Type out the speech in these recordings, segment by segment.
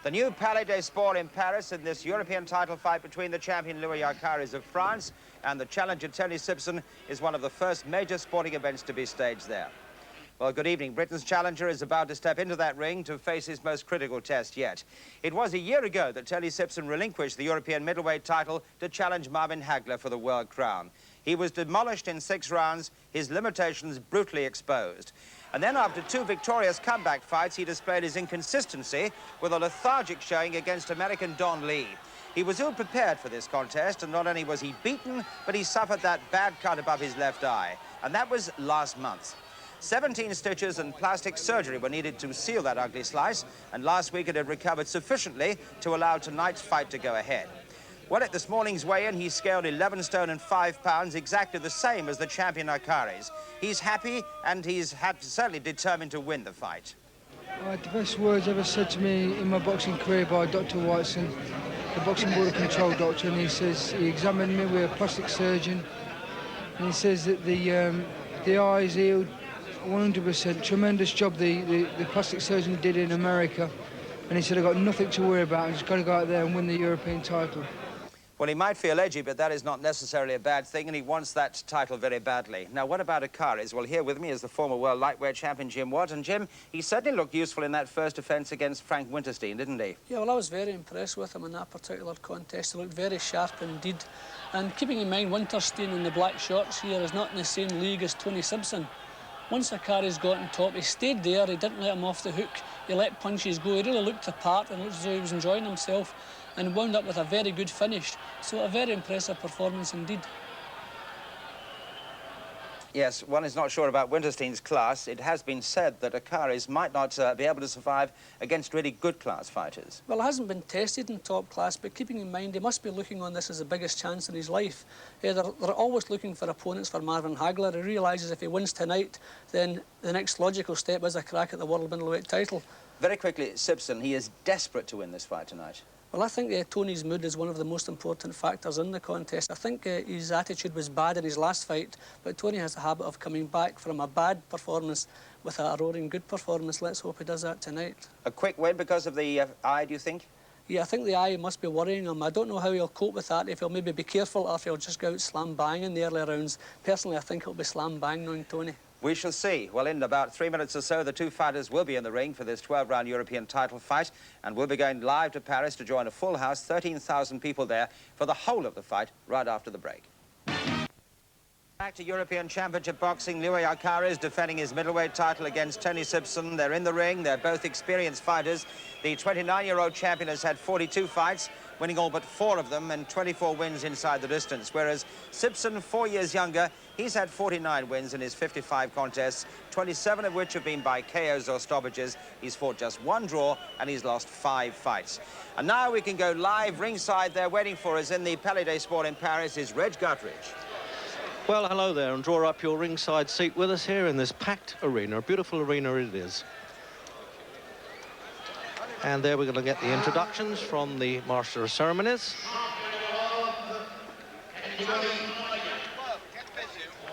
The new Palais des Sports in Paris in this European title fight between the champion Louis Acaries of France and the challenger Tony Sibson is one of the first major sporting events to be staged there. Well, good evening. Britain's challenger is about to step into that ring to face his most critical test yet. It was a year ago that Tony Sibson relinquished the European Middleweight Title to challenge Marvin Hagler for the world crown. He was demolished in 6 rounds, his limitations brutally exposed. And then after 2 victorious comeback fights, he displayed his inconsistency with a lethargic showing against American Don Lee. He was ill-prepared for this contest, and not only was he beaten, but he suffered that bad cut above his left eye. And that was last month. 17 stitches and plastic surgery were needed to seal that ugly slice, and last week it had recovered sufficiently to allow tonight's fight to go ahead. Well, at this morning's weigh-in, he scaled 11 stone and 5 pounds, exactly the same as the champion Acaries. He's happy, and he's certainly determined to win the fight. The best words ever said to me in my boxing career by Dr. Watson, the Boxing Board of Control doctor, and he says he examined me with a plastic surgeon, and he says that the eye's healed 100%. Tremendous job the plastic surgeon did in America, and he said I've got nothing to worry about. I just got to go out there and win the European title. Well, he might feel edgy, but that is not necessarily a bad thing, and he wants that title very badly. Now, what about Acaries? Well, here with me is the former world lightweight champion, Jim Watt. And, Jim, he certainly looked useful in that first offence against Frank Winterstein, didn't he? Yeah, well, I was very impressed with him in that particular contest. He looked very sharp indeed. And keeping in mind, Winterstein in the black shorts here is not in the same league as Tony Sibson. Once Acaries got on top, he stayed there, he didn't let him off the hook, he let punches go, he really looked the part and looked as though he was enjoying himself and wound up with a very good finish. So a very impressive performance indeed. Yes, one is not sure about Winterstein's class. It has been said that Acaries might not be able to survive against really good class fighters. Well, it hasn't been tested in top class, but keeping in mind he must be looking on this as the biggest chance in his life. They're always looking for opponents for Marvin Hagler. He realises if he wins tonight, then the next logical step is a crack at the world middleweight title. Very quickly, Sibson, he is desperate to win this fight tonight. Well, I think Tony's mood is one of the most important factors in the contest. I think his attitude was bad in his last fight, but Tony has a habit of coming back from a bad performance with a roaring good performance. Let's hope he does that tonight. A quick win because of the eye, do you think? Yeah, I think the eye must be worrying him. I don't know how he'll cope with that, if he'll maybe be careful or if he'll just go out slam bang in the early rounds. Personally, I think it'll be slam bang knowing Tony. We shall see. Well, in about 3 minutes or so, the 2 fighters will be in the ring for this 12-round European title fight, and we'll be going live to Paris to join a full house, 13,000 people there, for the whole of the fight right after the break. Back to European Championship boxing, Louis Acaries defending his middleweight title against Tony Sibson. They're in the ring. They're both experienced fighters. The 29-year-old champion has had 42 fights, winning all but 4 of them and 24 wins inside the distance, whereas Sibson, 4 years younger, he's had 49 wins in his 55 contests, 27 of which have been by KOs or stoppages. He's fought just 1 draw and he's lost 5 fights. And now we can go live ringside. There waiting for us in the Palais des Sports in Paris is Reg Guttridge. Well, hello there, and draw up your ringside seat with us here in this packed arena. A beautiful arena it is. And there we're going to get the introductions from the Master of Ceremonies.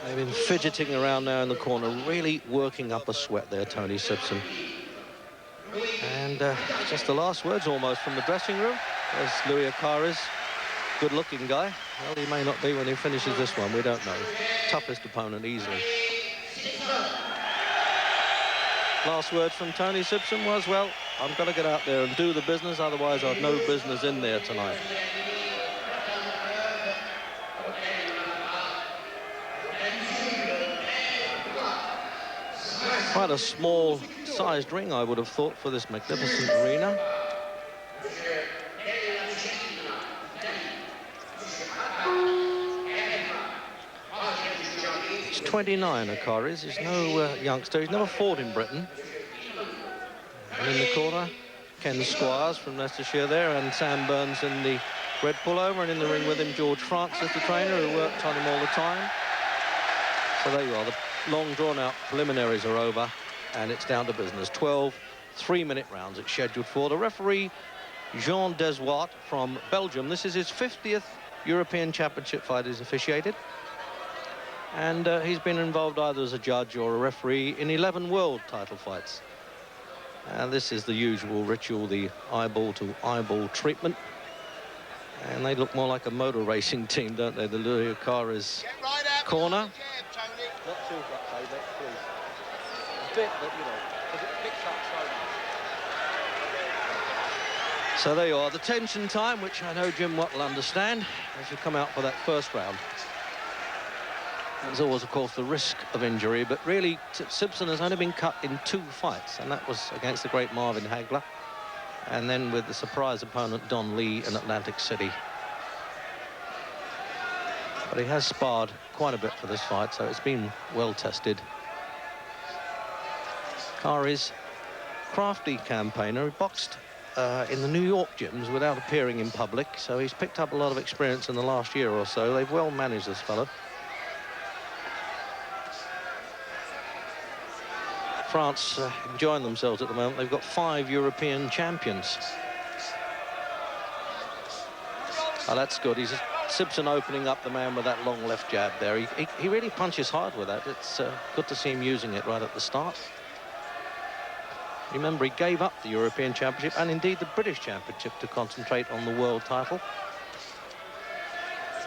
They've been fidgeting around now in the corner, really working up a sweat there, Tony Sibson. And just the last words almost from the dressing room. There's Louis Acaries. Good-looking guy. Well, he may not be when he finishes this one. We don't know. Toughest opponent, easily. Last word from Tony Sibson was, well, I'm going to get out there and do the business, otherwise I've no business in there tonight. Quite a small-sized ring, I would have thought, for this magnificent arena. 29, Acaries. He's no youngster. He's never fought in Britain. And in the corner, Ken Squires from Leicestershire there, and Sam Burns in the red pullover, and in the ring with him, George Francis, the trainer, who worked on him all the time. So there you are. The long drawn-out preliminaries are over, and it's down to business. 12 3-minute rounds it's scheduled for. The referee, Jean Deswart from Belgium. This is his 50th European Championship fight he's officiated. And he's been involved either as a judge or a referee in 11 world title fights. And this is the usual ritual, the eyeball-to-eyeball treatment. And they look more like a motor racing team, don't they? The Louis Acaries corner. Not too much, please. A bit, but, you know, because it picks up so much. So there you are, the tension time, which I know Jim Watt will understand as you come out for that first round. There's always, of course, the risk of injury, but really, Sibson has only been cut in 2 fights, and that was against the great Marvin Hagler, and then with the surprise opponent Don Lee in Atlantic City. But he has sparred quite a bit for this fight, so it's been well tested. Acaries, crafty campaigner, he boxed in the New York gyms without appearing in public, so he's picked up a lot of experience in the last year or so. They've well managed this fellow. France enjoying themselves at the moment. They've got 5 European champions. Oh, that's good. He's Sibson opening up the man with that long left jab there. He really punches hard with that. It's good to see him using it right at the start. Remember, he gave up the European Championship and indeed the British Championship to concentrate on the world title.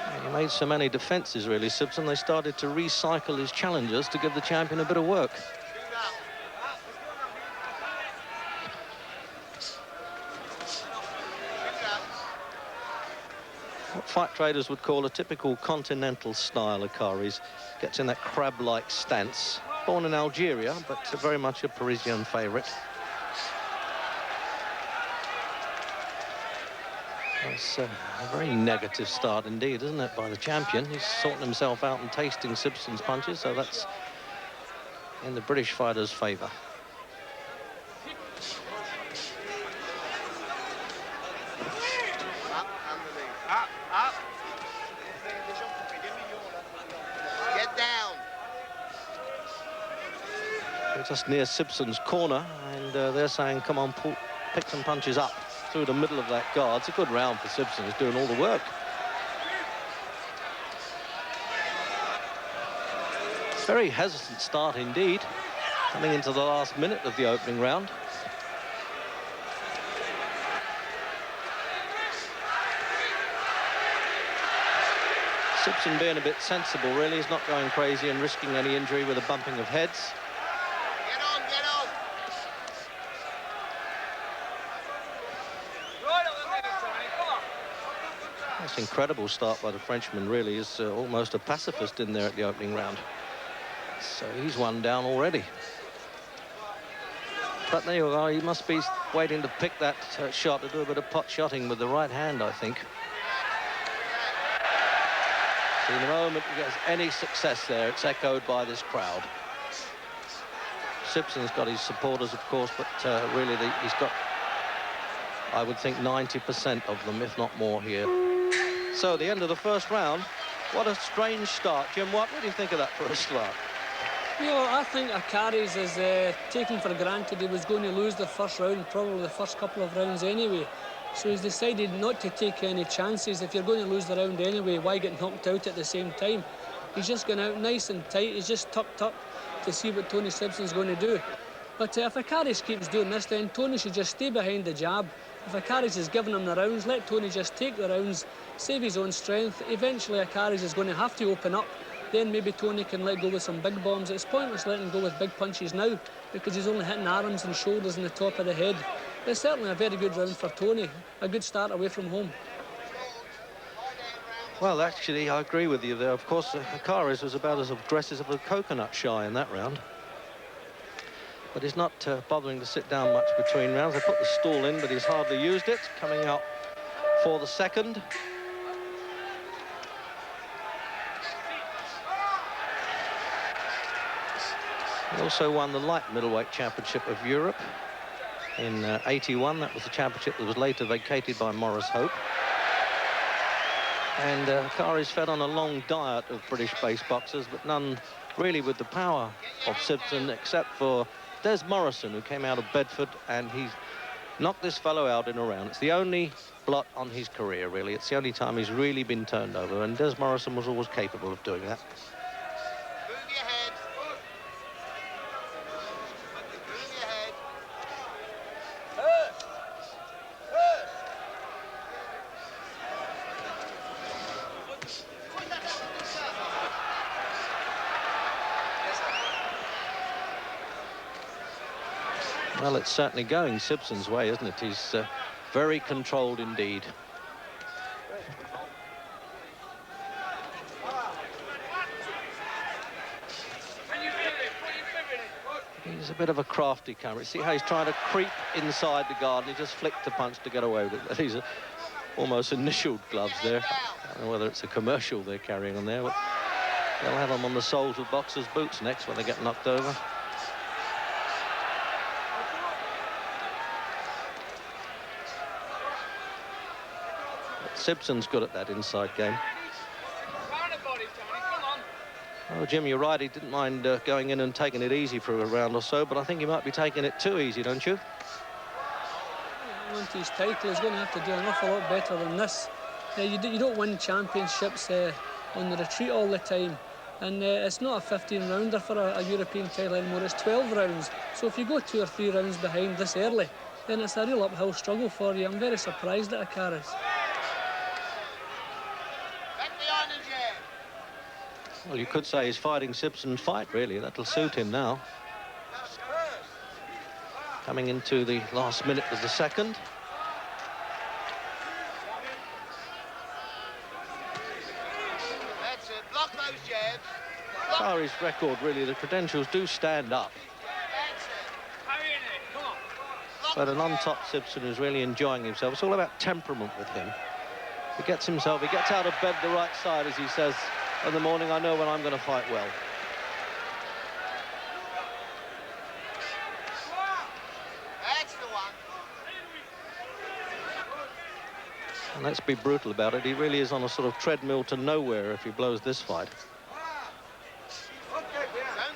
And he made so many defences, really, Sibson. They started to recycle his challengers to give the champion a bit of work. What fight traders would call a typical continental style Acaries. Gets in that crab-like stance. Born in Algeria, but very much a Parisian favourite. It's a very negative start indeed, isn't it, by the champion? He's sorting himself out and tasting Sibson's punches, so that's in the British fighter's favour. Get down. We're just near Sibson's corner, and they're saying, come on, pick some punches up through the middle of that guard. It's a good round for Sibson. He's doing all the work. Very hesitant start indeed, coming into the last minute of the opening round. Sibson being a bit sensible, really. He's not going crazy and risking any injury with a bumping of heads. Get on, get on. That's an incredible start by the Frenchman, really. Is almost a pacifist in there at the opening round. So he's one down already. But there you are, he must be waiting to pick that shot, to do a bit of pot shotting with the right hand, I think. So in the moment he gets any success there, it's echoed by this crowd. Sibson's got his supporters, of course, but really he's got, I would think, 90% of them, if not more, here. So the end of the first round. What a strange start. Jim Watt, what do you think of that for a start? You know, I think Acaries is taken for granted he was going to lose the first round, probably the first couple of rounds anyway. So he's decided not to take any chances. If you're going to lose the round anyway, why get knocked out at the same time? He's just gone out nice and tight. He's just tucked up to see what Tony Sibson's going to do. But if Acaries keeps doing this, then Tony should just stay behind the jab. If Acaries is giving him the rounds, let Tony just take the rounds, save his own strength. Eventually Acaries is going to have to open up. Then maybe Tony can let go with some big bombs. It's pointless letting him go with big punches now because he's only hitting arms and shoulders and the top of the head. It's certainly a very good round for Tony. A good start away from home. Well, actually, I agree with you there. Of course, Acaries was about as aggressive as a coconut shy in that round. But he's not bothering to sit down much between rounds. They put the stall in, but he's hardly used it. Coming out for the second. He also won the light middleweight championship of Europe in '81. That was the championship that was later vacated by Maurice Hope. And Acaries fed on a long diet of British-based boxers, but none really with the power of Sibson, except for Des Morrison, who came out of Bedford, and he's knocked this fellow out in a round. It's the only blot on his career, really. It's the only time he's really been turned over, and Des Morrison was always capable of doing that. Move your head. Move your head. Well, it's certainly going Sibson's way, isn't it? He's very controlled indeed. He's a bit of a crafty camera. See how he's trying to creep inside the guard, and he just flicked the punch to get away with it. These are almost initialed gloves there. I don't know whether it's a commercial they're carrying on there, but they'll have them on the soles of boxers' boots next when they get knocked over. But Sibson's good at that inside game. Oh, Jim, you're right. He didn't mind going in and taking it easy for a round or so, but I think he might be taking it too easy, don't you? He wants his title. He's going to have to do an awful lot better than this. You don't win championships on the retreat all the time. And it's not a 15-rounder for a European title anymore. It's 12 rounds. So if you go 2 or 3 rounds behind this early, then it's a real uphill struggle for you. I'm very surprised at Acaries. Well, you could say he's fighting Sibson's fight, really. That'll suit him now. Coming into the last minute of the second. That's it. Block those jabs. Acaries' record, really, the credentials do stand up. That's it. Come on. But an on-top Sibson is really enjoying himself. It's all about temperament with him. He gets out of bed the right side, as he says. In the morning, I know when I'm going to fight well. That's the one. And let's be brutal about it. He really is on a sort of treadmill to nowhere if he blows this fight. Don't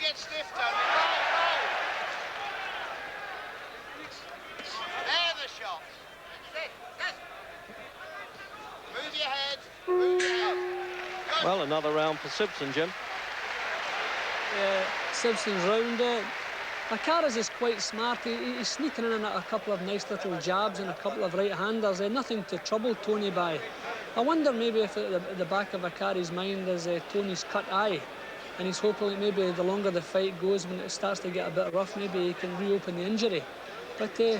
get stiff, Tony. Roll. There the shots. Move your head. Move your head. Well, another round for Sibson, Jim. Sibson's round. Acaries is quite smart. He's sneaking in a couple of nice little jabs and a couple of right-handers. Nothing to trouble Tony by. I wonder maybe if at the back of Acaries' mind is Tony's cut eye. And he's hoping that maybe the longer the fight goes, when it starts to get a bit rough, maybe he can reopen the injury. But you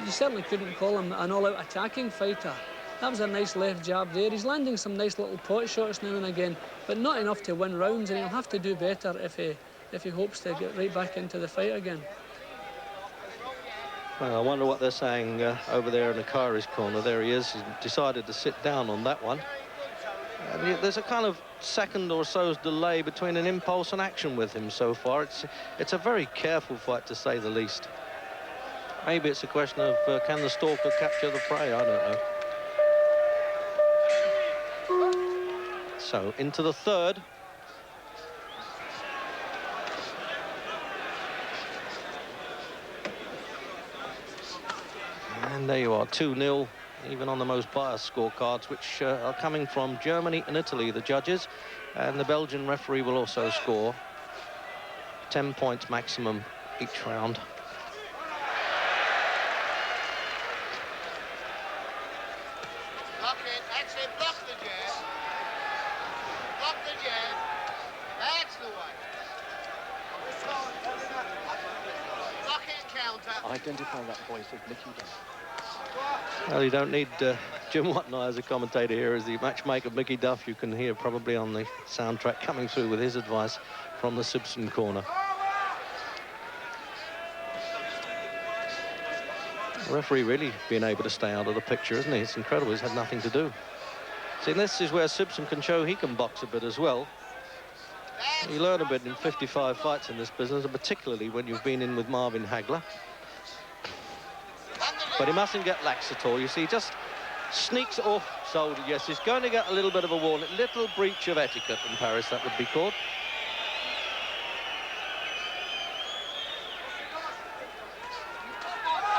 certainly couldn't call him an all-out attacking fighter. That was a nice left jab there. He's landing some nice little pot shots now and again, but not enough to win rounds, and he'll have to do better if he hopes to get right back into the fight again. Well, I wonder what they're saying over there in Acaries' corner. There he is. He's decided to sit down on that one. And there's a kind of second or so's delay between an impulse and action with him so far. It's a very careful fight, to say the least. Maybe it's a question of can the stalker capture the prey? I don't know. So, into the third. And there you are, 2-0, even on the most biased scorecards, which are coming from Germany and Italy, the judges. And the Belgian referee will also score 10 points maximum each round. Block it. That's it. Block the jab. Block the jab. That's the way. Block it and counter. Identify that voice of Mickey Duff. Well, you don't need Jim Watt and I as a commentator here as the matchmaker Mickey Duff. You can hear probably on the soundtrack coming through with his advice from the Sibson corner. The referee really being able to stay out of the picture, isn't he? It's incredible. He's had nothing to do. See, this is where Sibson can show he can box a bit as well. You learn a bit in 55 fights in this business, and particularly when you've been in with Marvin Hagler. But he mustn't get lax at all. You see, he just sneaks off shoulder. Yes, he's going to get a little bit of a warning. Little breach of etiquette in Paris, that would be called.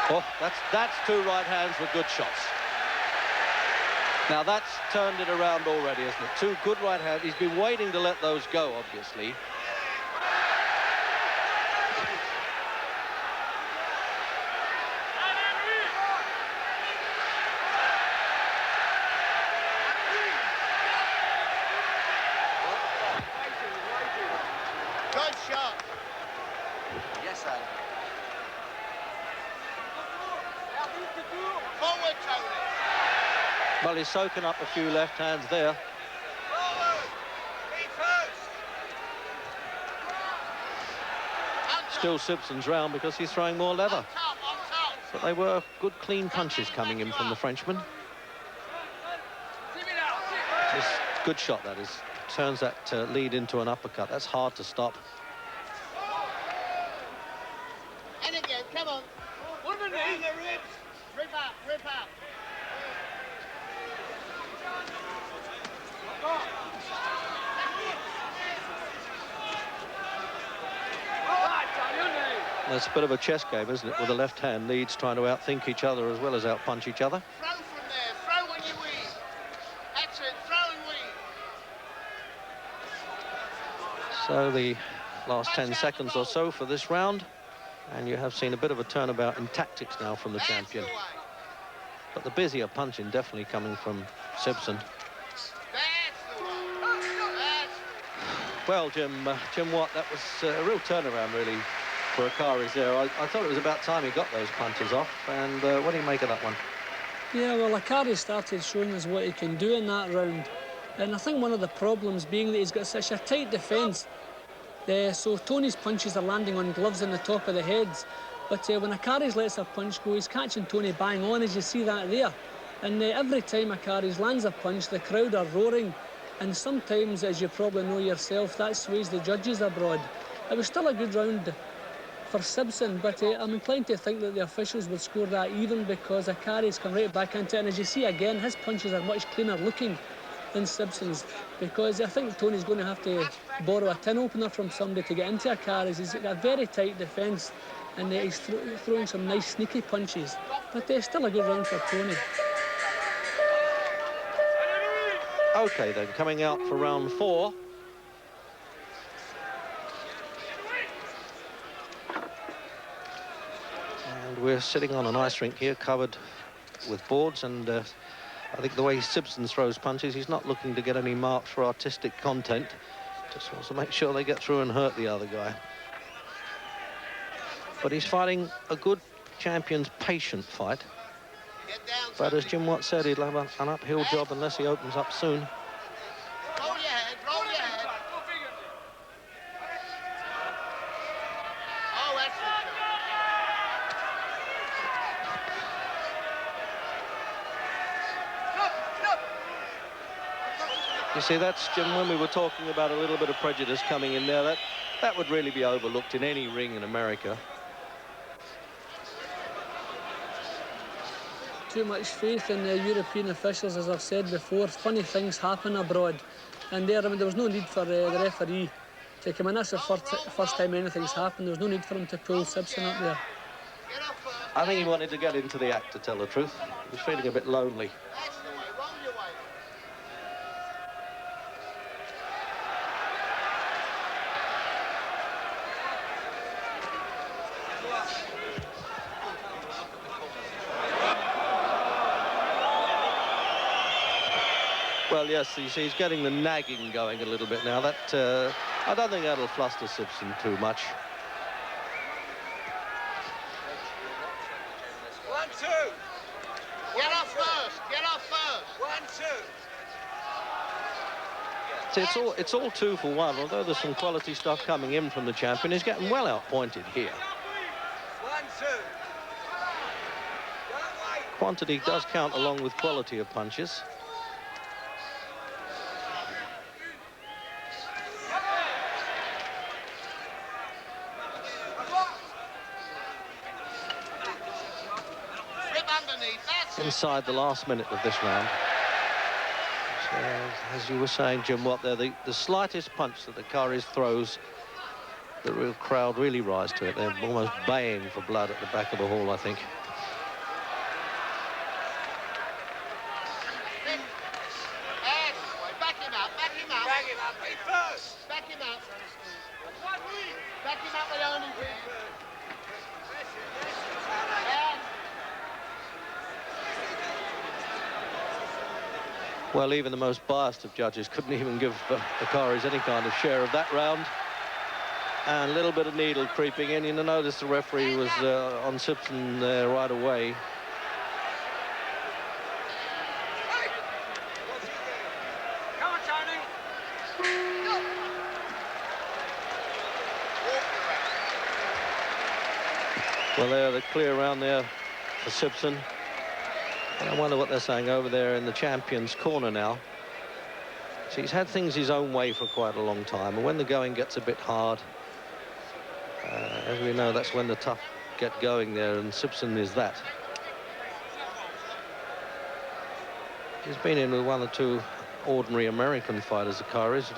Oh, that's two right hands with good shots. Now, that's turned it around already, isn't it? Two good right hands. He's been waiting to let those go, obviously. Good shot. Yes, sir. Tony. Well, he's soaking up a few left hands there. Forward. Keep first. Still Sibson's round because he's throwing more leather. On top, on top. But they were good, clean punches coming in from the Frenchman. Just good shot, that is. Turns that lead into an uppercut. That's hard to stop. And again, come on. What the knee? The ribs. Rip up, rip up. That's a bit of a chess game, isn't it? With the left-hand leads trying to outthink each other as well as outpunch each other. Throw from there. Throw when you weave. That's it. Throw and weave. So the last 10 seconds or so for this round. And you have seen a bit of a turnabout in tactics now from the champion. That's the way. But the busier punching definitely coming from Sibson. That's the way. That's... Well, Jim Watt, that was a real turnaround, really, for Acaries there. I thought it was about time he got those punches off. And what do you make of that one? Yeah, well, Acaries started showing us what he can do in that round. And I think one of the problems being that he's got such a tight defence. So Tony's punches are landing on gloves in the top of the heads. But when Acaries lets a punch go, he's catching Tony bang on, as you see that there. And every time Acaries lands a punch, the crowd are roaring. And sometimes, as you probably know yourself, that sways the judges abroad. It was still a good round for Sibson, but I'm inclined to think that the officials would score that even because Acaries come right back into it. And as you see again, his punches are much cleaner looking than Sibson's, because I think Tony's going to have to borrow a tin opener from somebody to get into Acaries. He's got a very tight defence, and he's throwing some nice sneaky punches. But still a good round for Tony. OK, then, coming out for round 4. And we're sitting on an ice rink here, covered with boards, and I think the way Sibson throws punches, he's not looking to get any marks for artistic content. Just wants to make sure they get through and hurt the other guy. But he's fighting a good champion's patient fight. Get down, But as Tony. Jim Watt said, he'll have an uphill job unless he opens up soon. Roll your head, roll your head. Oh, that's the shot. You see, that's, Jim, when we were talking about a little bit of prejudice coming in there, that would really be overlooked in any ring in America. Too much faith in the European officials, as I've said before. Funny things happen abroad. And there was no need for the referee to come in. That's the first time anything's happened. There was no need for him to pull Sibson up there. Get off first. I think he wanted to get into the act, to tell the truth. He was feeling a bit lonely. That's the way. Roll your way. Well, yes, you see, he's getting the nagging going a little bit now. That I don't think that'll fluster Sibson too much. 1, 2. Get off first. Get off first. 1, 2. See, it's all 2 for 1. Although there's some quality stuff coming in from the champion, he's getting well outpointed here. 1, 2. Quantity does count along with quality of punches. Rip underneath. That's it. Inside the last minute of this round. So, as you were saying, Jim Watt, there, the slightest punch that Acaries throws, the real crowd really rise to it. They're almost baying for blood at the back of the hall, I think. That's the way. Back him up. Back him up. Back him up. Be first. Back him up. Back him up with only feet. Well, even the most biased of judges couldn't even give Acaries any kind of share of that round. And a little bit of needle creeping in. You notice the referee was on Sibson there right away. Well, they're clear around there for Sibson. And I wonder what they're saying over there in the champion's corner now. So he's had things his own way for quite a long time, and when the going gets a bit hard, as we know, that's when the tough get going there, and Sibson is that. He's been in with one or two ordinary American fighters, Acaries,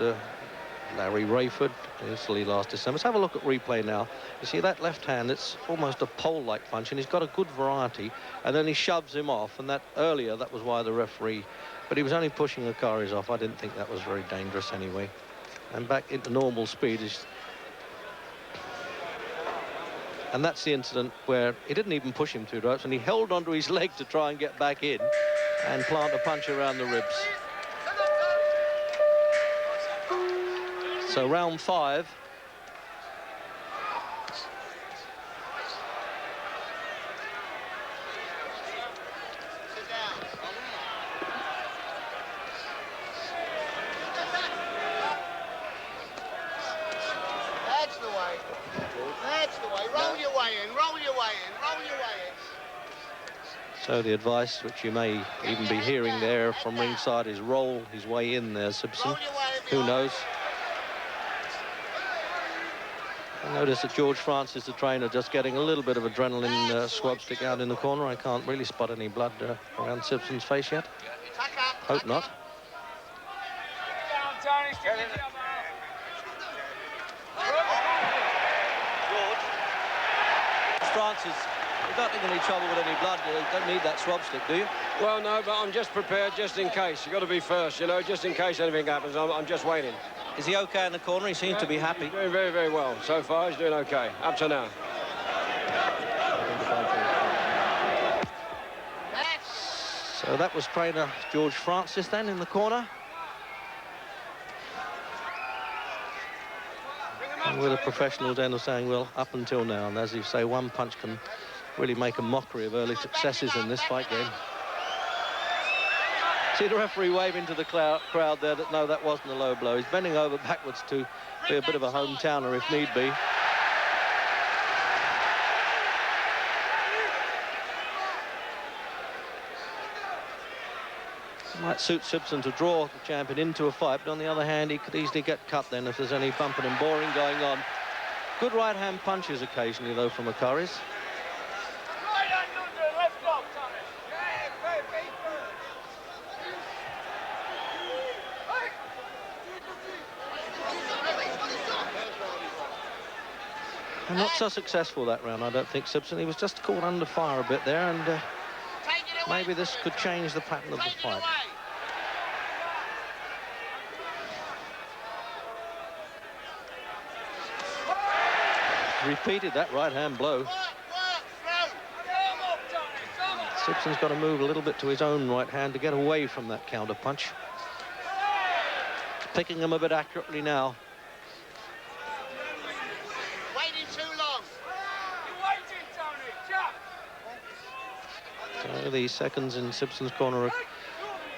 Larry Rayford, Italy last December. Let's have a look at replay now. You see that left hand, it's almost a pole-like punch, and he's got a good variety, and then he shoves him off, and that earlier, that was why the referee, but he was only pushing Acaries off. I didn't think that was very dangerous anyway. And back into normal speed. And that's the incident where he didn't even push him through the ropes, and he held onto his leg to try and get back in and plant a punch around the ribs. So round 5. That's the way. That's the way. Roll your way in, roll your way in, roll your way in. So the advice, which you may even be hearing there from ringside, is roll his way in there, Sibson. Who knows? I notice that George Francis, the trainer, just getting a little bit of adrenaline swab stick out in the corner. I can't really spot any blood around Sibson's face yet. Hope not. Francis, you don't think any trouble with any blood. You don't need that swab stick, do you? Well, no, but I'm just prepared just in case. You've got to be first, you know, just in case anything happens. I'm just waiting. Is he okay in the corner? He seems to be happy. He's doing very, very well. So far, he's doing okay, up to now. So that was trainer George Francis then in the corner. And with the professionals then are saying, well, up until now, and as you say, one punch can really make a mockery of early successes in this fight game. See the referee waving to the crowd there that, no, that wasn't a low blow. He's bending over backwards to be a bit of a hometowner if need be. It might suit Sibson to draw the champion into a fight, but on the other hand, he could easily get cut then if there's any bumping and boring going on. Good right-hand punches occasionally, though, from Acaries. And not so successful that round, I don't think, Sibson. He was just caught under fire a bit there, and maybe this could change the pattern of the fight. Repeated that right-hand blow. Sibson's got to move a little bit to his own right hand to get away from that counter punch. Picking him a bit accurately now. So the seconds in Sibson's corner are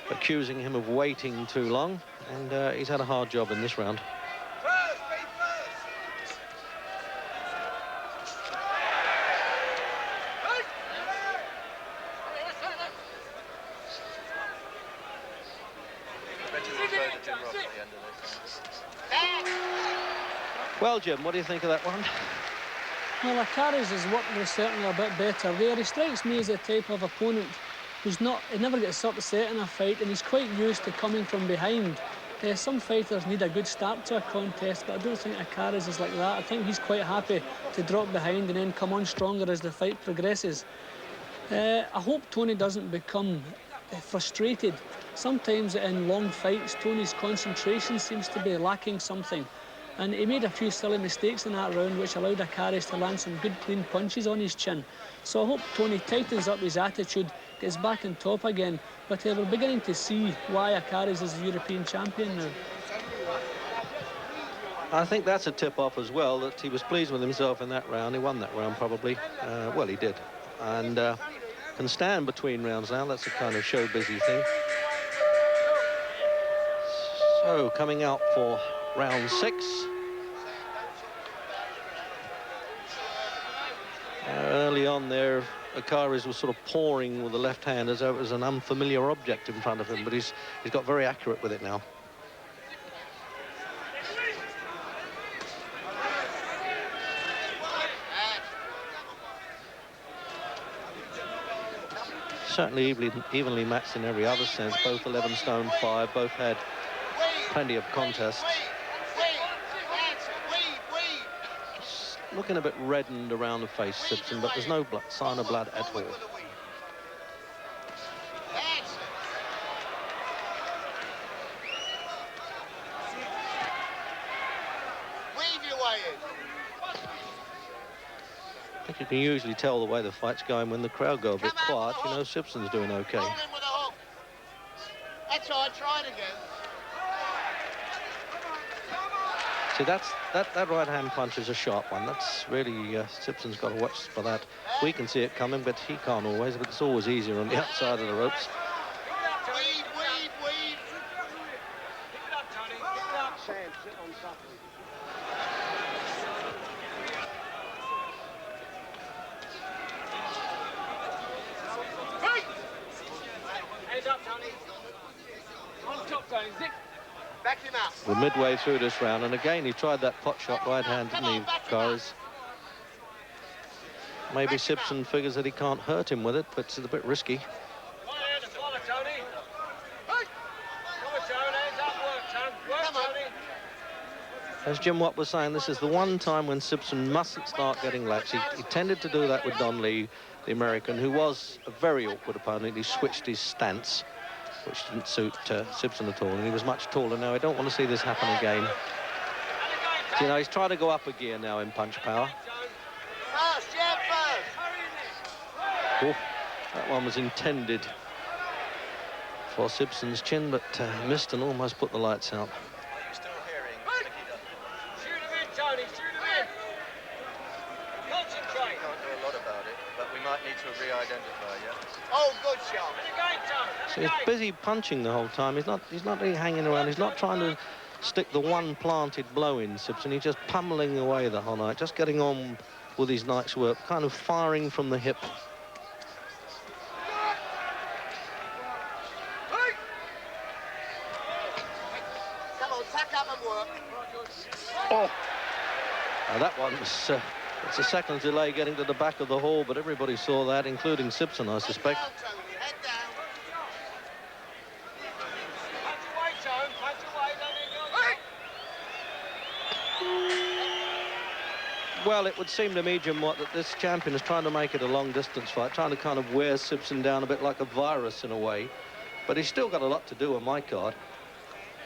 accusing him of waiting too long, and he's had a hard job in this round. Well, Jim, what do you think of that one? Well, Acaries is working certainly a bit better there. He strikes me as the type of opponent who's not, he never gets upset in a fight, and he's quite used to coming from behind. Some fighters need a good start to a contest, but I don't think Acaries is like that. I think he's quite happy to drop behind and then come on stronger as the fight progresses. I hope Tony doesn't become frustrated. Sometimes in long fights, Tony's concentration seems to be lacking something. And he made a few silly mistakes in that round, which allowed Acaries to land some good, clean punches on his chin. So I hope Tony tightens up his attitude, gets back on top again. But we're beginning to see why Acaries is the European champion now. I think that's a tip-off as well, that he was pleased with himself in that round. He won that round, probably. Well, he did. And can stand between rounds now. That's a kind of show-busy thing. So, coming out for round 6. early on there, Acaries was sort of pouring with the left hand as though it was an unfamiliar object in front of him, but he's got very accurate with it now. Certainly evenly matched in every other sense. Both 11 stone 5, both had plenty of contests. Looking a bit reddened around the face, Sibson, but there's no sign of blood at all. I think you can usually tell the way the fight's going when the crowd go a bit quiet. You know, Sibson's doing okay. That's all right, try it again. See, that right-hand punch is a sharp one. That's really, Sibson's got to watch for that. We can see it coming, but he can't always. But it's always easier on the outside of the ropes. Weave, weave, weave. Pick it up, Tony. Pick it up. Sam, sit on top of it. Hands up, Tony. On top, Tony. Zip. Back him up. We're midway through this round, and again, he tried that pot shot right hand, didn't he, Acaries? Maybe Sibson figures that he can't hurt him with it, but it's a bit risky. Right hand to follow, Tony. Come on, Tony. Hands up. Work, Tony. Work, Tony. As Jim Watt was saying, this is the one time when Sibson mustn't start getting lax. He tended to do that with Don Lee, the American, who was a very awkward opponent. He switched his stance, which didn't suit Sibson at all, and he was much taller. Now, I don't want to see this happen again. So, you know, he's trying to go up a gear now in punch power. First, yeah, first. Oof, that one was intended for Sibson's chin, but missed and almost put the lights out. Shoot him in, Tony. Shoot him in. Concentrate. Can't do a lot about it, but we might need to re-identify, yeah? Oh, good shot. And again, Tony. So he's busy punching the whole time. He's not really hanging around. He's not trying to stick the one planted blow in, Sibson. He's just pummeling away the whole night, just getting on with his night's work, kind of firing from the hip. Come on, tack up and work. Oh! Now that one was... it's a second delay getting to the back of the hall, but everybody saw that, including Sibson, I suspect. Head down, Tony, head down. Punch away, Tony. Punch away. Don't need your... Well, it would seem to me, Jim Watt, that this champion is trying to make it a long-distance fight, trying to kind of wear Sibson down a bit like a virus in a way. But he's still got a lot to do on my card.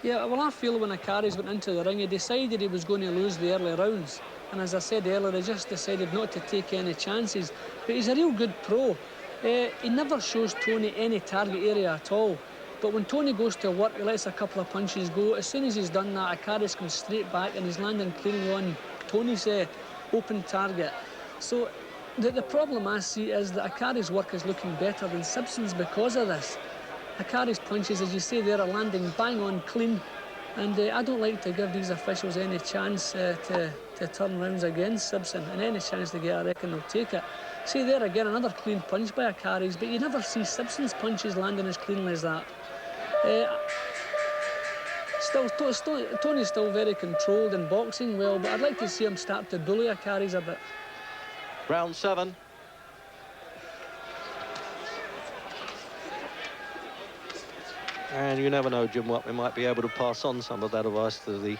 Yeah, well, I feel when Acaries went into the ring, he decided he was going to lose the early rounds. And as I said earlier, he just decided not to take any chances. But he's a real good pro. He never shows Tony any target area at all. But when Tony goes to work, he lets a couple of punches go. As soon as he's done that, Acaries comes straight back and he's landing cleanly on Tony's open target. So the problem I see is that Acaries' work is looking better than Sibson's because of this. Acaries' punches, as you say, there are landing bang on clean. And I don't like to give these officials any chance to turn rounds against Sibson, and any chance they get, I reckon they'll take it. See there again, another clean punch by Acaries, but you never see Sibson's punches landing as cleanly as that. Tony's still very controlled in boxing well, but I'd like to see him start to bully Acaries a bit. Round 7. And you never know, Jim Watt, we might be able to pass on some of that advice to the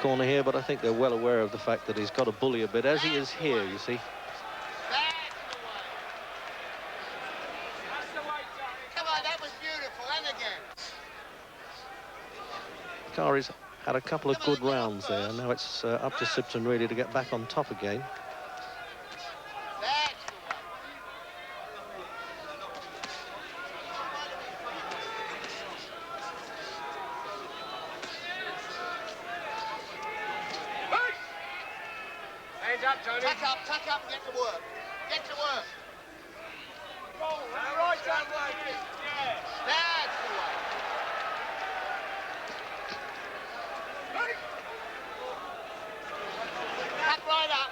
corner here, but I think they're well aware of the fact that he's got to bully a bit, as he is here, you see. Come on, that was beautiful, and again. Acaries had a couple of good rounds there. Now it's up to Sibson really to get back on top again. Hands up, Tony. Tack up and get to work. Get to work. Right, Tony. That's the way. Tack right up.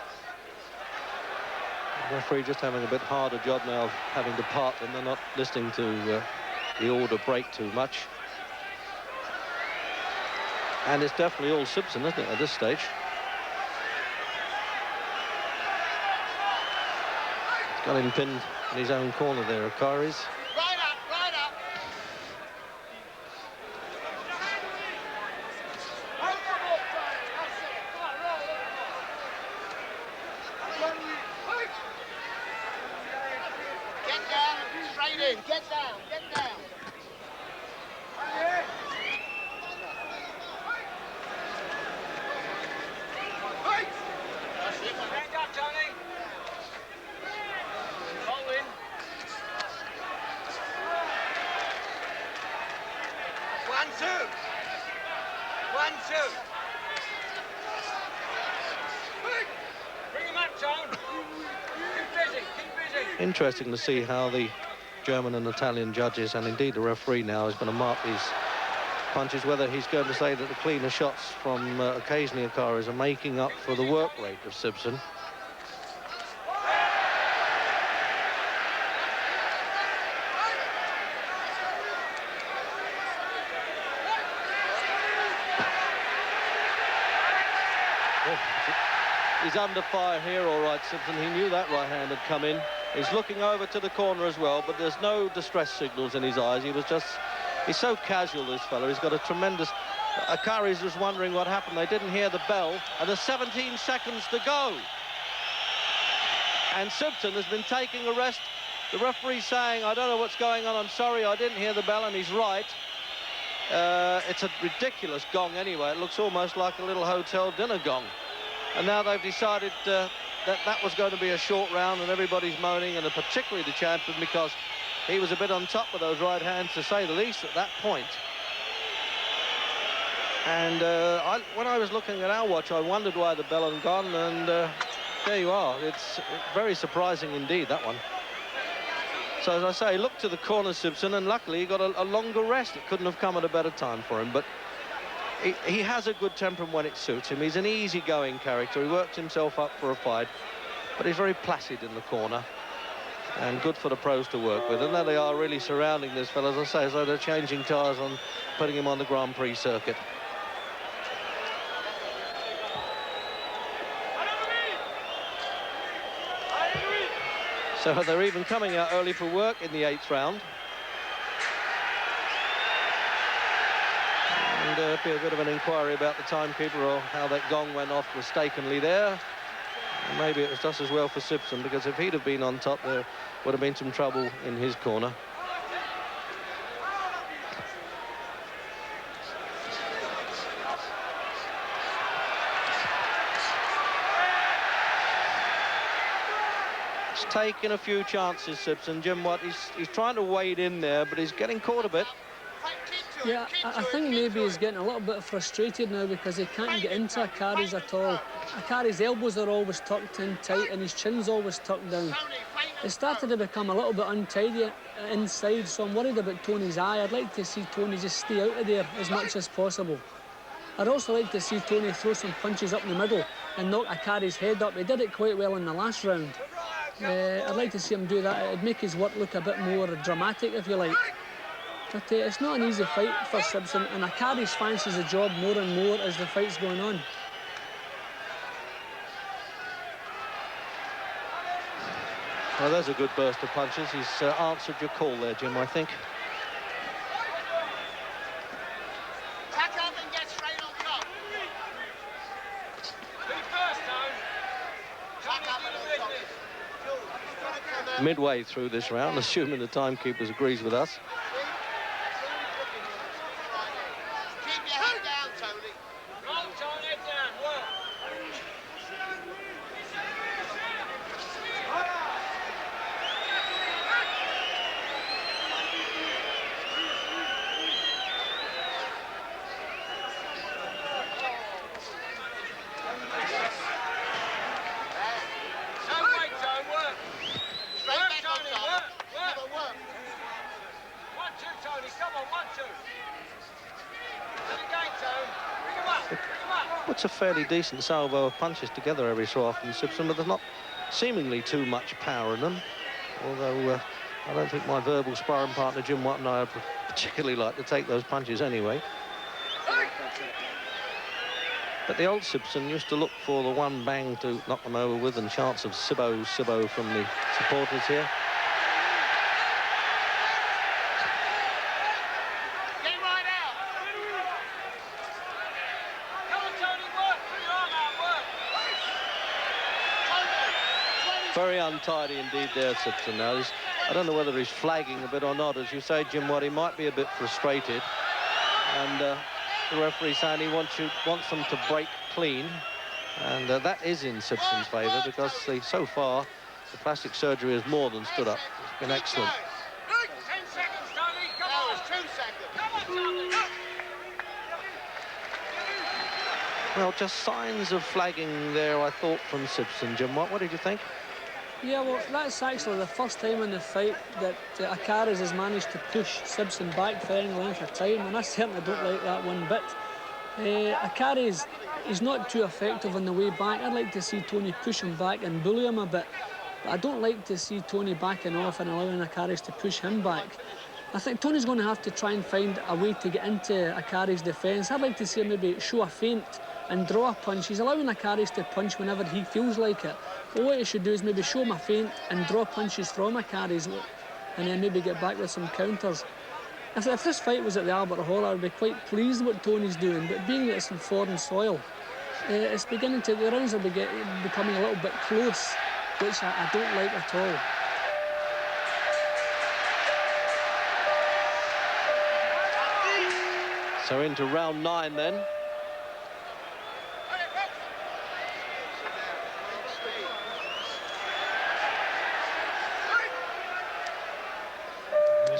referee just having a bit harder job now of having to part them. They're not listening to the order break too much. And it's definitely all Sibson, isn't it, at this stage? He's got him pinned in his own corner there, Acaries. Right up, right up. Get down, straight in. Get down, get down. Stand up, Tony. Hold in. 1, 2. 1, 2. Bring him up, Tone. Keep busy, keep busy. Interesting to see how the German and Italian judges, and indeed the referee now, is going to mark these punches, whether he's going to say that the cleaner shots from occasionally Acaries are making up for the work rate of Sibson. He's under fire here, all right, Sibson. He knew that right hand had come in. He's looking over to the corner as well, but there's no distress signals in his eyes. He's so casual, this fella. He's got a tremendous... Acaries was wondering what happened. They didn't hear the bell, and there's 17 seconds to go. And Sibson has been taking a rest. The referee's saying, I don't know what's going on. I'm sorry, I didn't hear the bell, and he's right. It's a ridiculous gong anyway. It looks almost like a little hotel dinner gong. And now they've decided that was going to be a short round, and everybody's moaning, and particularly the champion, because he was a bit on top with those right hands, to say the least, at that point. And when I was looking at our watch, I wondered why the bell had gone, and there you are. It's very surprising indeed, that one. So, as I say, look to the corner, Sibson, and luckily he got a longer rest. It couldn't have come at a better time for him, but he has a good temper when it suits him. He's an easy-going character. He works himself up for a fight, but he's very placid in the corner, and good for the pros to work with. And there they are, really surrounding this fellow, as I say, as though they're changing tyres on, putting him on the Grand Prix circuit. So they're even coming out early for work in the 8th round. And be a bit of an inquiry about the timekeeper, or how that gong went off mistakenly there. And maybe it was just as well for Sibson, because if he'd have been on top, there would have been some trouble in his corner. He's taking a few chances, Sibson. Jim Watt, he's trying to wade in there, but he's getting caught a bit. Yeah, I think maybe he's getting a little bit frustrated now, because he can't get into Acaries at all. Acaries' elbows are always tucked in tight, and his chin's always tucked down. It started to become a little bit untidy inside, so I'm worried about Tony's eye. I'd like to see Tony just stay out of there as much as possible. I'd also like to see Tony throw some punches up the middle and knock Acaries' head up. He did it quite well in the last round. I'd like to see him do that. It'd make his work look a bit more dramatic, if you like. But it's not an easy fight for Sibson, and Acaries fancies the job more and more as the fight's going on. Well, there's a good burst of punches. He's answered your call there, Jim, I think. Back up and get straight on top. Be first, Tone. Back up and on top. Midway through this round, assuming the timekeepers agrees with us. Keep your head down, Tony. Roll, Tone, head down. Work. Don't wait, Tone. Work. Straight Work, back on Tony. top. Work. Work. Never work. 1, 2, Tony. Come on, 1, 2. Good again, Tone. Bring him up. Bring him up. Puts a fairly decent salvo of punches together every so often, Sibson, but there's not seemingly too much power in them, although I don't think my verbal sparring partner Jim Watt and I would particularly like to take those punches anyway. But the old Sibson used to look for the one bang to knock them over with, and chants of Sibbo, Sibbo from the supporters here. Get right out. Come on, Tony, work. Put your arm out, work. Very untidy indeed there, Sibson. Now, I don't know whether he's flagging a bit or not. As you say, Jim Watt, he might be a bit frustrated. And the referee saying he wants them to break clean. And that is in Sibson's favour, because so far the plastic surgery has more than stood up. It's been excellent. 10 seconds, Tony. Come on. That was 2 seconds. Come on, Tony. Well, just signs of flagging there, I thought, from Sibson. Jim Watt, what did you think? Yeah, well, that's actually the first time in the fight that Acaries has managed to push Sibson back for any length of time, and I certainly don't like that one bit. Acaries is not too effective on the way back. I'd like to see Tony push him back and bully him a bit, but I don't like to see Tony backing off and allowing Acaries to push him back. I think Tony's going to have to try and find a way to get into Acaries' defence. I'd like to see him maybe show a feint and draw a punch. He's allowing Acaries to punch whenever he feels like it. But what he should do is maybe show him a feint and draw punches from Acaries, and then maybe get back with some counters. If this fight was at the Albert Hall, I would be quite pleased with what Tony's doing, but being that it's in foreign soil, it's beginning to, the rounds are becoming a little bit close, which I don't like at all. So into round 9 then.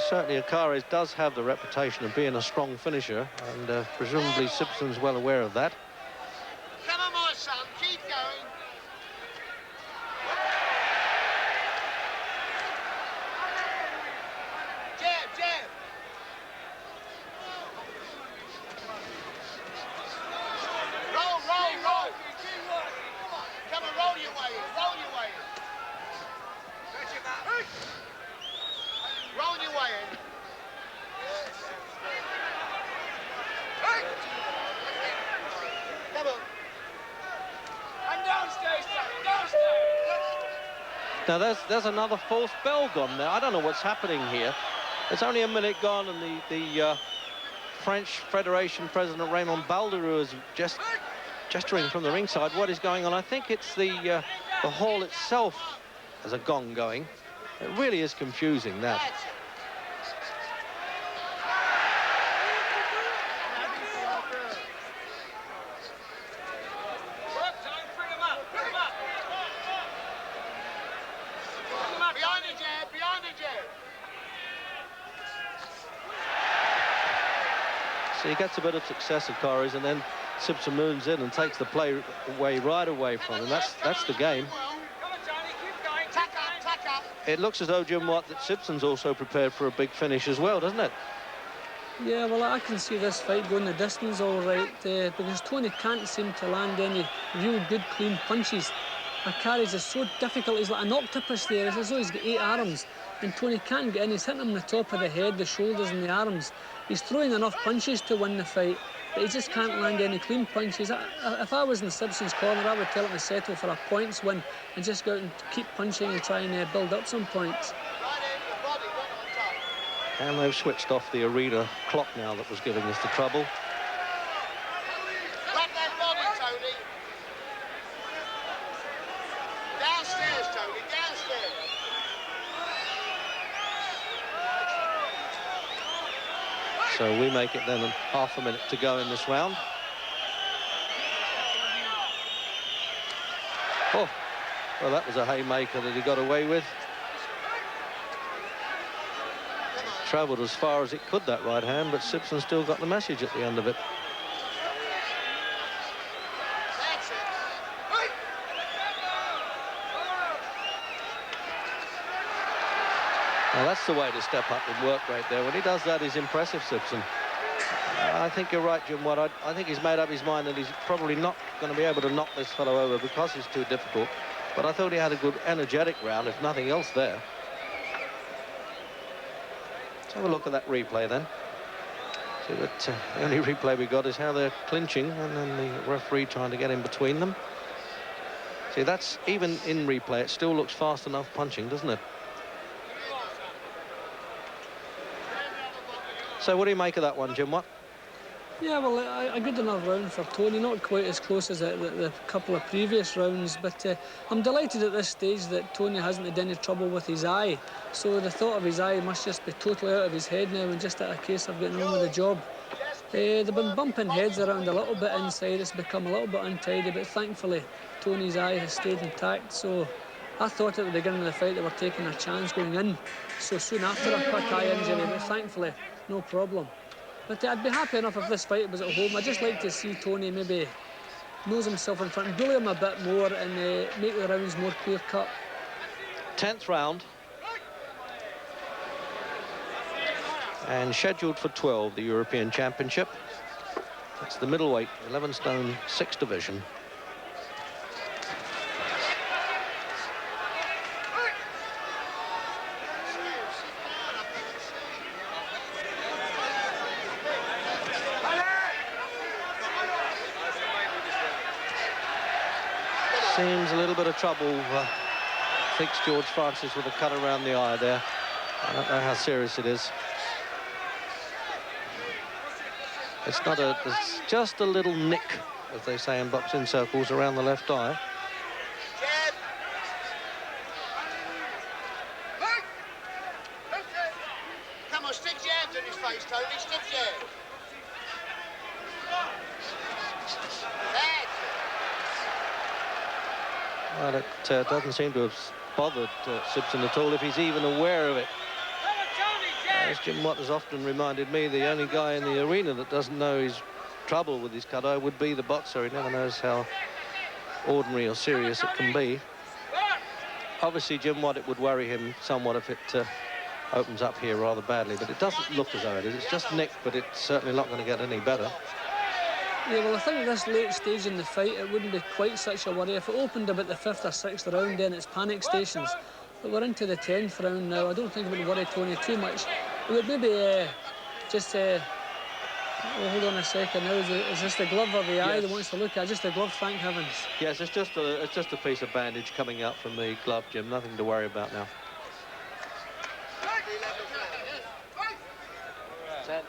Certainly Acaries does have the reputation of being a strong finisher, and presumably Sibson's well aware of that. Come on, my son. Keep going. Jab, jab. Roll, roll, roll. Come on, roll your way in. Roll your way in. Roll your way in. Come on. And downstairs, downstairs. Now there's another false bell gone there. I don't know what's happening here. It's only a minute gone, and the French Federation President Raymond Balderou is just gesturing from the ringside. What is going on? I think it's the hall itself has a gong going. It really is confusing, that. Behind the jab, behind the jab. So he gets a bit of success, Acaries, and then Sibson moves in and takes the play away right away from him. That's the game. Come on, Johnny, keep going. Tuck up, tuck up. It looks as though, Jim Watt, that Sibson's also prepared for a big finish as well, doesn't it? Yeah, well, I can see this fight going the distance all right, because Tony can't seem to land any real good, clean punches. Acaries is so difficult. He's like an octopus there. It's as though he's got 8 arms, and Tony can't get in. He's hitting him on the top of the head, the shoulders and the arms. He's throwing enough punches to win the fight, but he just can't land any clean punches. If I was in Sibson's corner, I would tell him to settle for a points win and just go out and keep punching and try and build up some points. And they've switched off the arena clock now that was giving us the trouble. Grab that body, Tony. Downstairs, Tony, downstairs. So we make it then half a minute to go in this round. Oh, well, that was a haymaker that he got away with. Travelled as far as it could, that right hand, but Sibson still got the message at the end of it. That's it. Now that's the way to step up and work right there. When he does that, he's impressive, Sibson. I think you're right, Jim Watt. I think he's made up his mind that he's probably not going to be able to knock this fellow over because he's too difficult. But I thought he had a good, energetic round, if nothing else there. Let's have a look at that replay then. See that the only replay we got is how they're clinching, and then the referee trying to get in between them. See, that's even in replay, it still looks fast enough punching, doesn't it? So what do you make of that one, Jim? What? Yeah, well, a good enough round for Tony, not quite as close as the couple of previous rounds, but I'm delighted at this stage that Tony hasn't had any trouble with his eye. So the thought of his eye must just be totally out of his head now, and just a case of getting on with the job. They've been bumping heads around a little bit inside. It's become a little bit untidy, but thankfully Tony's eye has stayed intact. So I thought at the beginning of the fight they were taking a chance going in so soon after a quick eye injury, but thankfully no problem. But I'd be happy enough if this fight was at home. I'd just like to see Tony maybe nose himself in front and bully him a bit more and make the rounds more clear-cut. 10th round. And scheduled for 12, the European Championship. It's the middleweight, 11 stone, 6 division. Seems a little bit of trouble, thinks George Francis, with a cut around the eye there. I don't know how serious it is. It's not a, it's just a little nick, as they say in boxing circles, around the left eye. Jab. Come on, stick jabs in his face, Tony, stick jabs. Well, it doesn't seem to have bothered Sibson at all, if he's even aware of it. As Jim Watt has often reminded me, the only guy in the arena that doesn't know his trouble with his cut eye would be the boxer. He never knows how ordinary or serious it can be. Obviously, Jim Watt, it would worry him somewhat if it opens up here rather badly, but it doesn't look as though it is. It's just nicked, but it's certainly not going to get any better. Yeah, well, I think at this late stage in the fight, it wouldn't be quite such a worry. If it opened about the 5th or 6th round, then it's panic stations. But we're into the 10th round now. I don't think it would worry Tony too much. It would maybe just... oh, hold on a second now. Is this the glove or the eye that wants to look at? Just the glove, thank heavens. Yes, it's just a piece of bandage coming out from the glove, Jim. Nothing to worry about now. 10.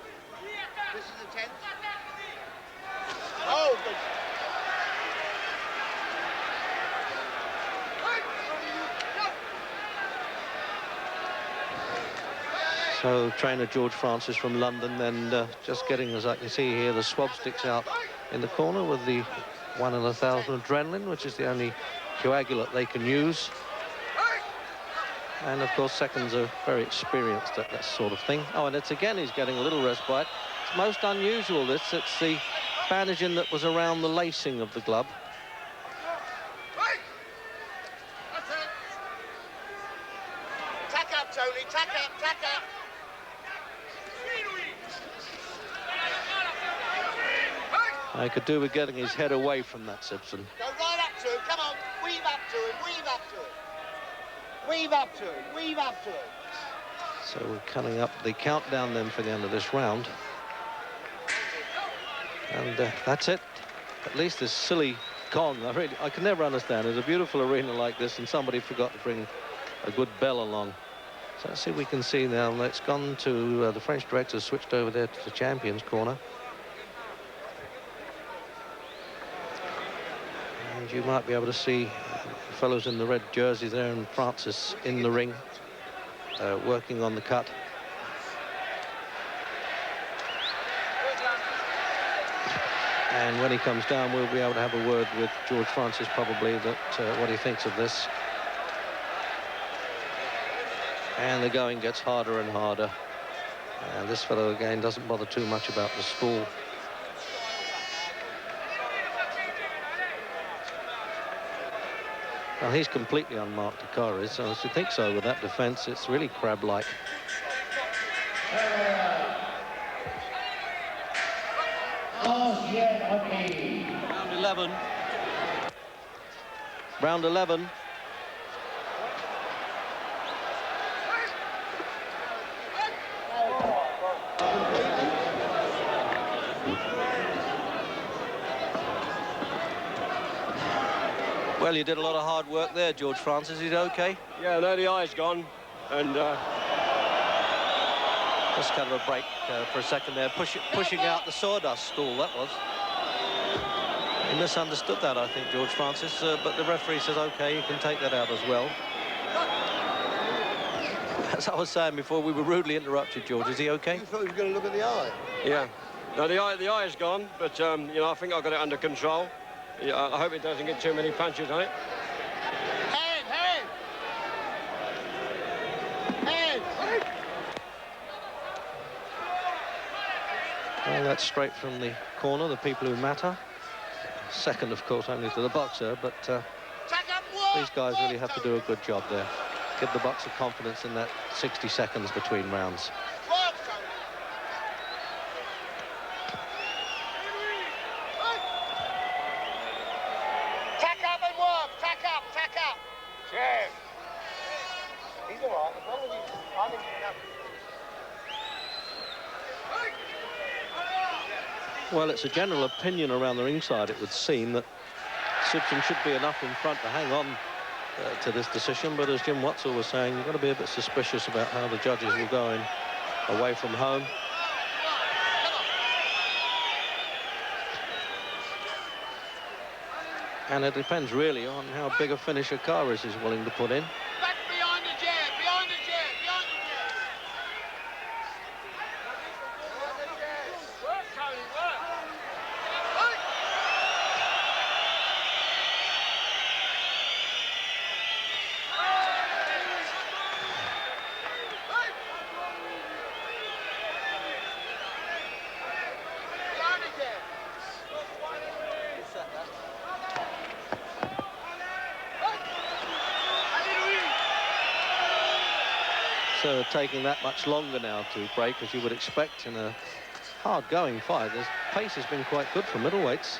This is the 10th. Oh, good. So trainer George Francis from London then just getting, as I can see here, the swab sticks out in the corner with the 1 in 1,000 adrenaline, which is the only coagulant they can use. And of course seconds are very experienced at that sort of thing. Oh, and it's again, he's getting a little respite. It's most unusual, this. It's the bandaging that was around the lacing of the glove. Tack up, Tony, tack up, tack up. I could do with getting his head away from that, Sibson. Go right up to him, come on, weave up to him, weave up to him. Weave up to him, weave up to him. So we're coming up the countdown then for the end of this round. And that's it. At least this silly gong, I can never understand. There's a beautiful arena like this and somebody forgot to bring a good bell along. So let's see if we can see now. It's gone to the French director, switched over there to the champions corner. And you might be able to see the fellows in the red jerseys there and Francis in the ring, working on the cut. And when he comes down, we'll be able to have a word with George Francis, probably, that what he thinks of this. And the going gets harder and harder. And this fellow, again, doesn't bother too much about the stall. Well, he's completely unmarked, Acaries, so as you think so with that defence, it's really crab-like. Round 11. Round 11. Well, you did a lot of hard work there, George Francis. Is it okay? Yeah, no, the eye's gone. And Just kind of a break for a second there. Pushing out the sawdust stool, that was. He misunderstood that, I think, George Francis. But the referee says, OK, you can take that out as well. As I was saying before, we were rudely interrupted, George. Is he OK? You thought he was going to look at the eye? yeah, no, the eye is gone. But you know, I think I've got it under control. Yeah, I hope it doesn't get too many punches on it. Hand, hand! Hand! Well, that's straight from the corner, the people who matter. Second, of course, only to the boxer, but these guys really have to do a good job there. Give the boxer confidence in that 60 seconds between rounds. Tack up and work! Tack up! Tack up! Cheers! He's all right, as long as he's running enough. Well, it's a general opinion around the ringside, it would seem, that Sibson should be enough in front to hang on to this decision, but as Jim Watzel was saying, you've got to be a bit suspicious about how the judges will go in away from home. And it depends really on how big a finish Acaries is willing to put in. Back behind the jab! Behind the jab! Behind the jab! Work, Tony, work! Behind the jab! So taking that much longer now to break, as you would expect in a hard-going fight. The pace has been quite good for middleweights.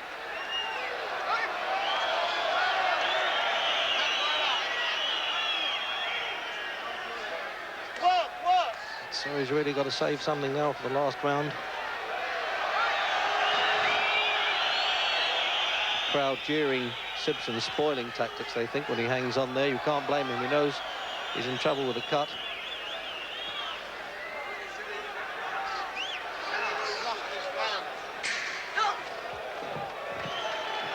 Work, work! So he's really got to save something now for the last round. The crowd jeering Sibson's spoiling tactics, they think, when he hangs on there. You can't blame him. He knows he's in trouble with a cut.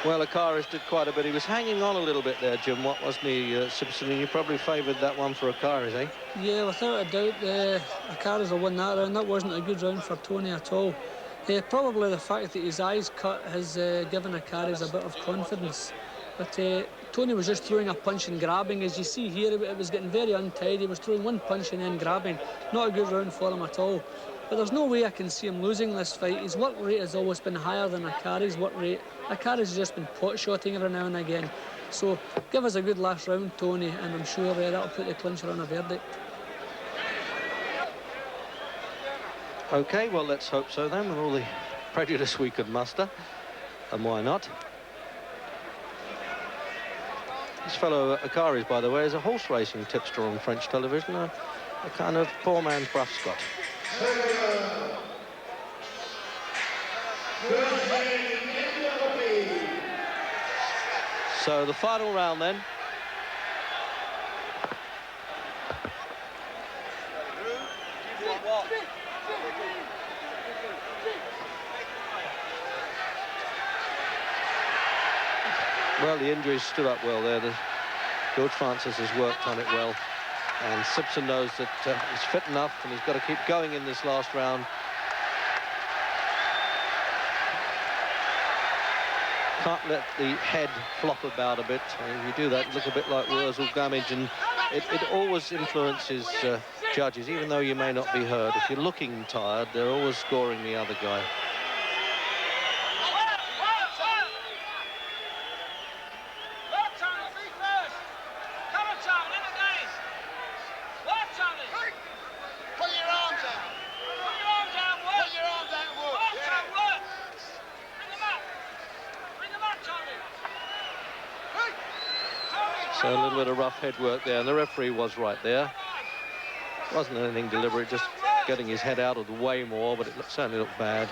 Well, Acaries did quite a bit. He was hanging on a little bit there, Jim, what wasn't he, Sibson? And you probably favoured that one for Acaries, eh? Yeah, without a doubt, Acaries will win that round. That wasn't a good round for Tony at all. Probably the fact that his eyes cut has given Acaries a bit of confidence. But Tony was just throwing a punch and grabbing. As you see here, it was getting very untidy. He was throwing one punch and then grabbing. Not a good round for him at all. But there's no way I can see him losing this fight. His work rate has always been higher than Acaries' work rate. Acaries has just been pot-shotting every now and again. So give us a good last round, Tony, and I'm sure that'll put the clincher on a verdict. OK, well, let's hope so then, with all the prejudice we could muster. And why not? This fellow Acaries, by the way, is a horse racing tipster on French television, a kind of poor man's Bruff Scott. So the final round then. Well, the injuries stood up well there. George Francis has worked on it well. And Sibson knows that he's fit enough and he's got to keep going in this last round. Can't let the head flop about a bit. If you do that, you look a bit like Wurzel Gummidge, and it always influences judges, even though you may not be heard. If you're looking tired, they're always scoring the other guy. So a little bit of rough head work there, and the referee was right there. Wasn't anything deliberate, just getting his head out of the way more, but it certainly looked bad.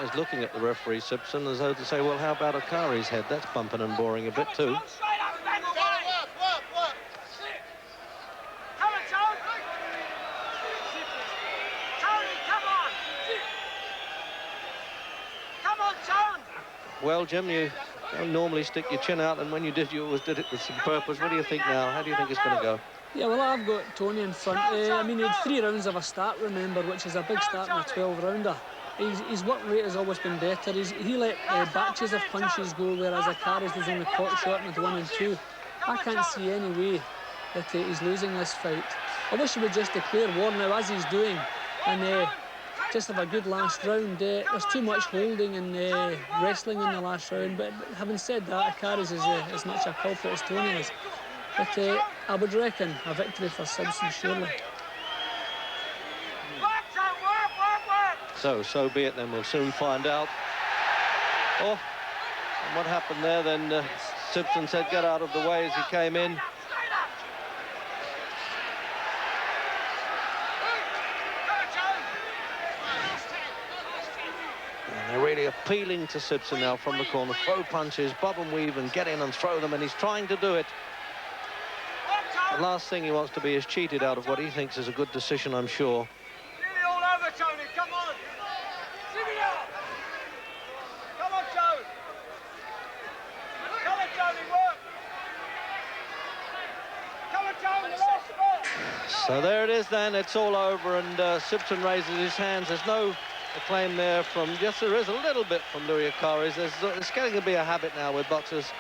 is looking at the referee, Sibson, as though to say, well, how about Acaries' head? That's bumping and boring a bit too. Well, Jim, you don't normally stick your chin out, and when you did, you always did it with some purpose. What do you think now? How do you think it's going to go? Yeah, well, I've got Tony in front. I mean, he had 3 rounds of a start, remember, which is a big start in a 12-rounder. His work rate has always been better. He let batches of punches go, whereas Acaries was only caught short with 1 and 2. I can't see any way that he's losing this fight. I wish he would just declare war now, as he's doing, and just have a good last round. There's too much holding and wrestling in the last round, but having said that, Acaries is as much a culprit as Tony is. But I would reckon a victory for Sibson, surely. So be it then. We'll soon find out. Oh, and what happened there then? Sibson said, get out of the way as he came in. And they're really appealing to Sibson now from the corner. Throw punches, bob and weave and get in and throw them, and he's trying to do it. The last thing he wants to be is cheated out of what he thinks is a good decision, I'm sure. So there it is then, it's all over, and Sibson raises his hands. There's no acclaim there from, yes, there is a little bit from Louis Acaries. It's getting to be a habit now with boxers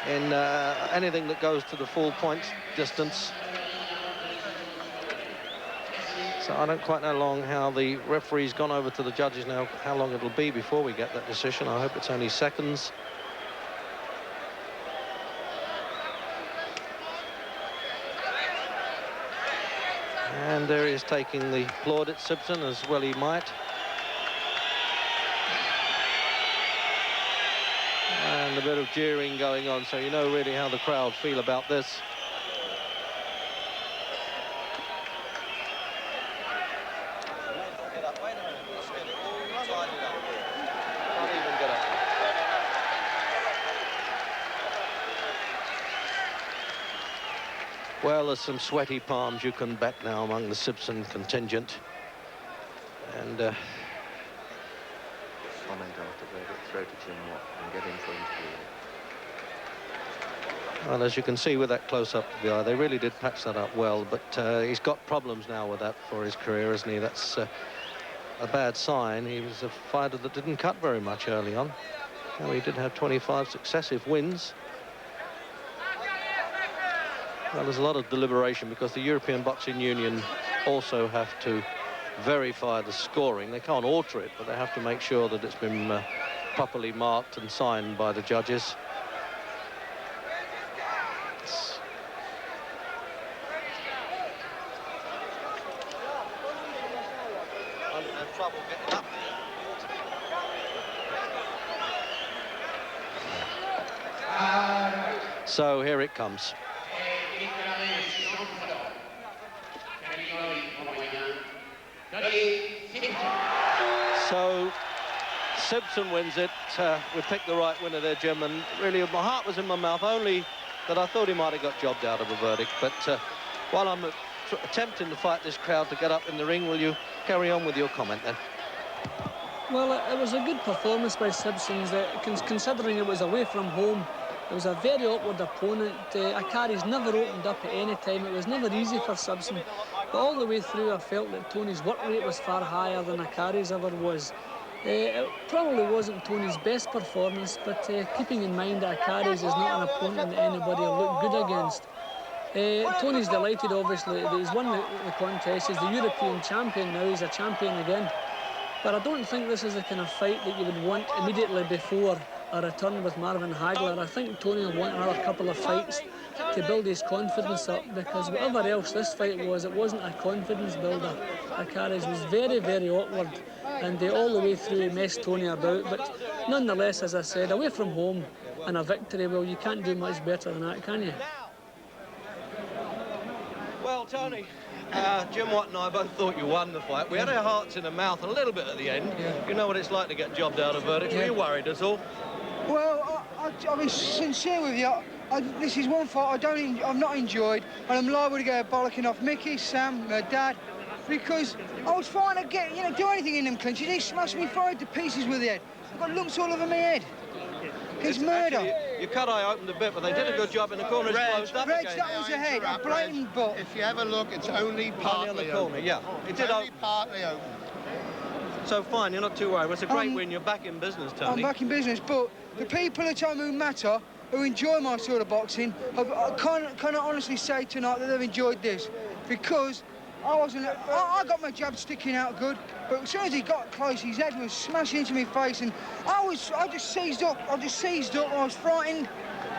in anything that goes to the full points distance. So I don't quite know how the referee's gone over to the judges now, how long it'll be before we get that decision. I hope it's only seconds. And there he is taking the plaudits, Sibson, as well he might. And a bit of jeering going on, so you know really how the crowd feel about this. Well, there's some sweaty palms, you can bet now, among the Sibson contingent. And comment after verdict, throw to Jim Watt and get in for interview. Well, as you can see with that close-up of the eye, they really did patch that up well, but he's got problems now with that for his career, isn't he? That's a bad sign. He was a fighter that didn't cut very much early on. Well, he did have 25 successive wins. Well, there's a lot of deliberation because the European Boxing Union also have to verify the scoring. They can't alter it, but they have to make sure that it's been properly marked and signed by the judges. Trouble getting up. So here it comes. So Sibson wins it. We picked the right winner there, Jim, and really my heart was in my mouth, only that I thought he might have got jobbed out of a verdict. But while I'm attempting to fight this crowd to get up in the ring, will you carry on with your comment then? Well, it was a good performance by Sibson, considering it was away from home. It was a very awkward opponent. Acaries never opened up at any time. It was never easy for Sibson. But all the way through, I felt that Tony's work rate was far higher than Acaries ever was. It probably wasn't Tony's best performance, but keeping in mind that Acaries is not an opponent that anybody will look good against. Tony's delighted, obviously, that he's won the contest. He's the European champion now. He's a champion again. But I don't think this is the kind of fight that you would want immediately before a return with Marvin Hagler. I think Tony will want another couple of fights to build his confidence up, because whatever else this fight was, it wasn't a confidence builder. Acaries was very, very awkward, and all the way through he messed Tony about. But nonetheless, as I said, away from home and a victory, well, you can't do much better than that, can you? Well, Tony, Jim Watt and I both thought you won the fight. We had our hearts in our mouth a little bit at the end. Yeah. You know what it's like to get jobbed out of verdicts. Were you worried at all? Well, I'll be sincere with you. This is one fight I've not enjoyed, and I'm liable to get a bollocking off Mickey, Sam, my dad, because I was trying to get, do anything in them clinches. He smashed me five to pieces with the head. I've got lumps all over my head. It's murder. Actually, your cut eye opened a bit, but they did a good job in the corner. It's closed up Reg, again. that was a head, a blatant butt. If you have a look, it's only partly on the corner, open. yeah. It's did only partly open. So fine, you're not too worried. Well, it's a great win. You're back in business, Tony. I'm back in business, but the people at home who matter, who enjoy my sort of boxing, I can't honestly say tonight that they've enjoyed this, because I got my jab sticking out good, but as soon as he got close, his head was smashing into my face, and I just seized up. I was frightened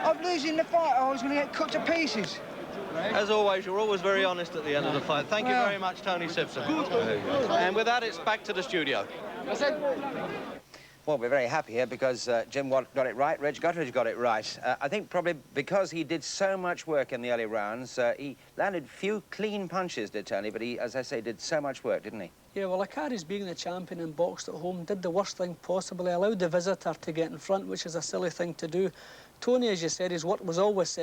of losing the fight. I was going to get cut to pieces. As always, you're always very honest at the end of the fight. Thank you very much, Tony Sibson. And with that, it's back to the studio. Well, we're very happy here because Jim Watt got it right, Reg Guttridge got it right. I think probably because he did so much work in the early rounds, he landed few clean punches, did Tony, but he, as I say, did so much work, didn't he? Yeah, well, Acaries, being the champion and boxed at home, did the worst thing possible. He allowed the visitor to get in front, which is a silly thing to do. Tony, as you said, his work was always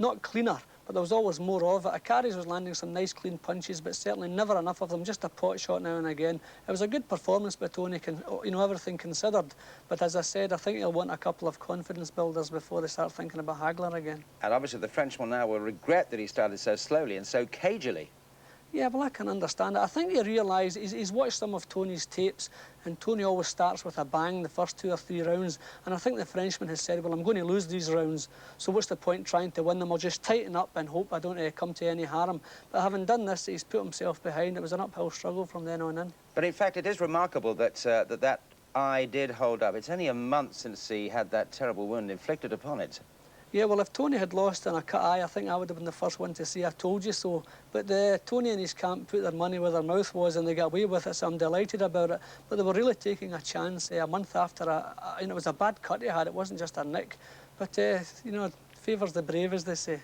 not cleaner, but there was always more of it. Acaries was landing some nice clean punches, but certainly never enough of them, just a pot shot now and again. It was a good performance by Tony, everything considered. But as I said, I think he'll want a couple of confidence builders before they start thinking about Hagler again. And obviously the Frenchman now will regret that he started so slowly and so cagily. Yeah, well, I can understand it. I think he realised he's watched some of Tony's tapes, and Tony always starts with a bang the first 2 or 3 rounds. And I think the Frenchman has said, well, I'm going to lose these rounds, so what's the point trying to win them? I'll just tighten up and hope I don't come to any harm. But having done this, he's put himself behind. It was an uphill struggle from then on in. But in fact, it is remarkable that that eye did hold up. It's only a month since he had that terrible wound inflicted upon it. Yeah, well, if Tony had lost in a cut eye, I think I would have been the first one to say, I told you so. But Tony and his camp put their money where their mouth was, and they got away with it, so I'm delighted about it. But they were really taking a chance a month after it was a bad cut he had. It wasn't just a nick. But, favours the brave, as they say.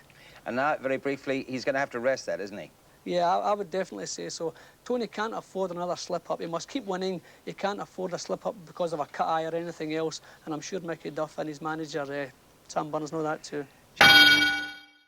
And now, very briefly, he's going to have to rest that, isn't he? Yeah, I would definitely say so. Tony can't afford another slip-up. He must keep winning. He can't afford a slip-up because of a cut eye or anything else. And I'm sure Mickey Duff and his manager, Sam Burns, know that too.